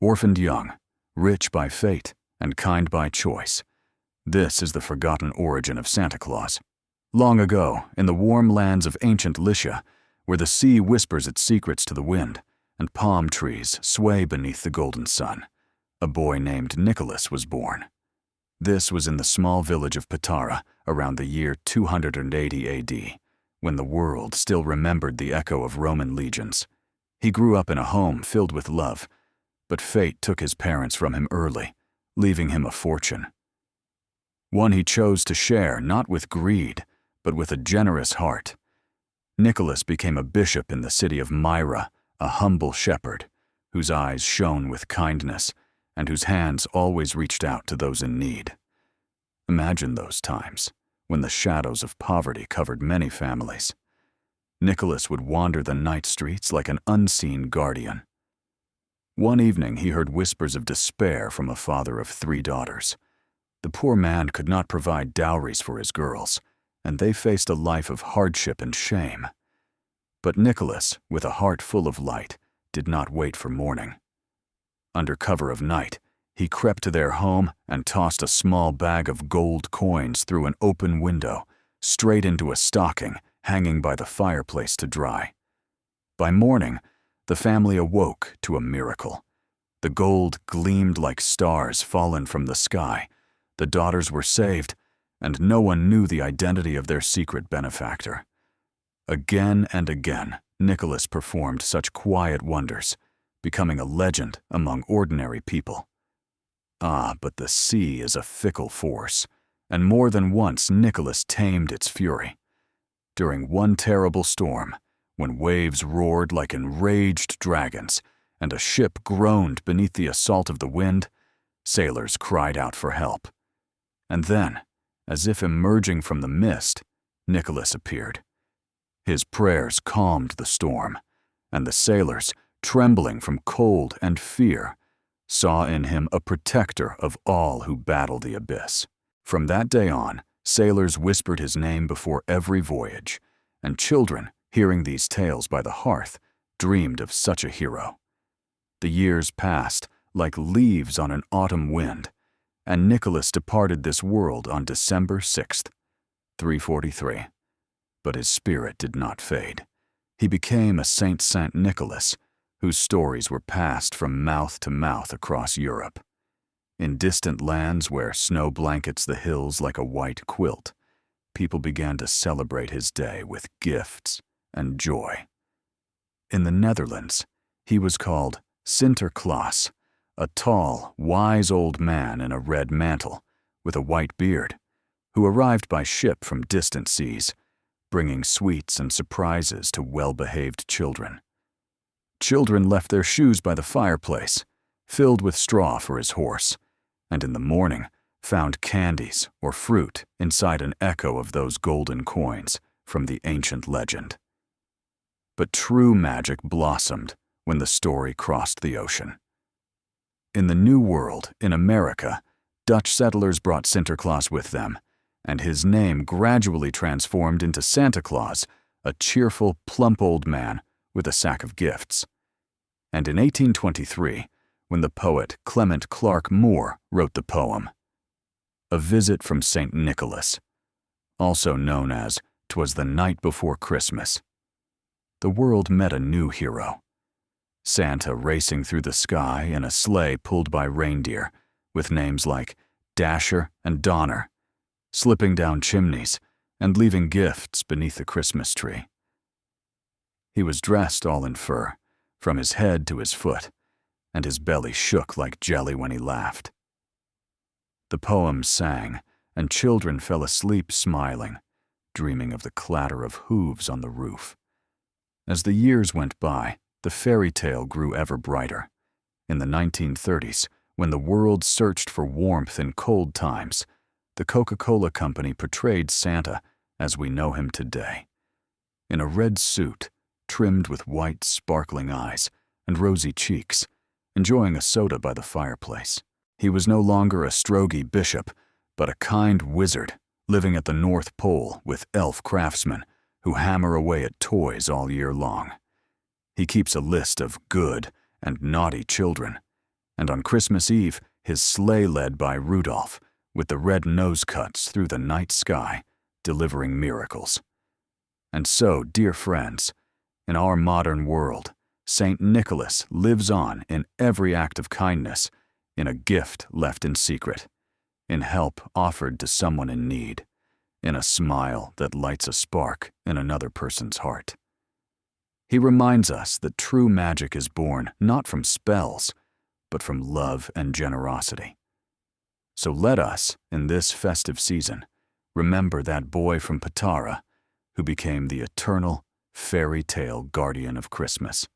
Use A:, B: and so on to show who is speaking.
A: Orphaned young, rich by fate, and kind by choice. This is the forgotten origin of Santa Claus. Long ago, in the warm lands of ancient Lycia, where the sea whispers its secrets to the wind, and palm trees sway beneath the golden sun, a boy named Nicholas was born. This was in the small village of Patara around the year 280 AD, when the world still remembered the echo of Roman legions. He grew up in a home filled with love, but fate took his parents from him early, leaving him a fortune. One he chose to share not with greed, but with a generous heart. Nicholas became a bishop in the city of Myra, a humble shepherd, whose eyes shone with kindness and whose hands always reached out to those in need. Imagine those times, when the shadows of poverty covered many families. Nicholas would wander the night streets like an unseen guardian. One evening he heard whispers of despair from a father of 3 daughters. The poor man could not provide dowries for his girls, and they faced a life of hardship and shame. But Nicholas, with a heart full of light, did not wait for morning. Under cover of night, he crept to their home and tossed a small bag of gold coins through an open window, straight into a stocking hanging by the fireplace to dry. By morning, the family awoke to a miracle. The gold gleamed like stars fallen from the sky. The daughters were saved, and no one knew the identity of their secret benefactor. Again and again, Nicholas performed such quiet wonders, becoming a legend among ordinary people. But the sea is a fickle force, and more than once Nicholas tamed its fury. During one terrible storm, when waves roared like enraged dragons and a ship groaned beneath the assault of the wind, sailors cried out for help. And then, as if emerging from the mist, Nicholas appeared. His prayers calmed the storm, and the sailors, trembling from cold and fear, saw in him a protector of all who battle the abyss. From that day on, sailors whispered his name before every voyage, and children, hearing these tales by the hearth, dreamed of such a hero. The years passed like leaves on an autumn wind, and Nicholas departed this world on December 6th, 343. But his spirit did not fade. He became a Saint Nicholas, whose stories were passed from mouth to mouth across Europe. In distant lands where snow blankets the hills like a white quilt, people began to celebrate his day with gifts and joy. In the Netherlands, he was called Santa Claus, a tall, wise old man in a red mantle, with a white beard, who arrived by ship from distant seas, bringing sweets and surprises to well-behaved children. Children left their shoes by the fireplace, filled with straw for his horse, and in the morning found candies or fruit inside an echo of those golden coins from the ancient legend. But true magic blossomed when the story crossed the ocean. In the New World, in America, Dutch settlers brought Sinterklaas with them, and his name gradually transformed into Santa Claus, a cheerful, plump old man with a sack of gifts. And in 1823, when the poet Clement Clarke Moore wrote the poem, A Visit from St. Nicholas, also known as 'Twas the Night Before Christmas, the world met a new hero. Santa racing through the sky in a sleigh pulled by reindeer, with names like Dasher and Donner, slipping down chimneys and leaving gifts beneath the Christmas tree. He was dressed all in fur, from his head to his foot, and his belly shook like jelly when he laughed. The poem sang, and children fell asleep smiling, dreaming of the clatter of hooves on the roof. As the years went by, the fairy tale grew ever brighter. In the 1930s, when the world searched for warmth in cold times, the Coca-Cola Company portrayed Santa as we know him today. In a red suit, trimmed with white, sparkling eyes and rosy cheeks, enjoying a soda by the fireplace. He was no longer a strogy bishop, but a kind wizard living at the North Pole with elf craftsmen who hammer away at toys all year long. He keeps a list of good and naughty children, and on Christmas Eve, his sleigh led by Rudolph, with the red nose cuts through the night sky, delivering miracles. And so, dear friends, in our modern world, St. Nicholas lives on in every act of kindness, in a gift left in secret, in help offered to someone in need, in a smile that lights a spark in another person's heart. He reminds us that true magic is born not from spells, but from love and generosity. So let us, in this festive season, remember that boy from Patara who became the eternal fairy tale guardian of Christmas.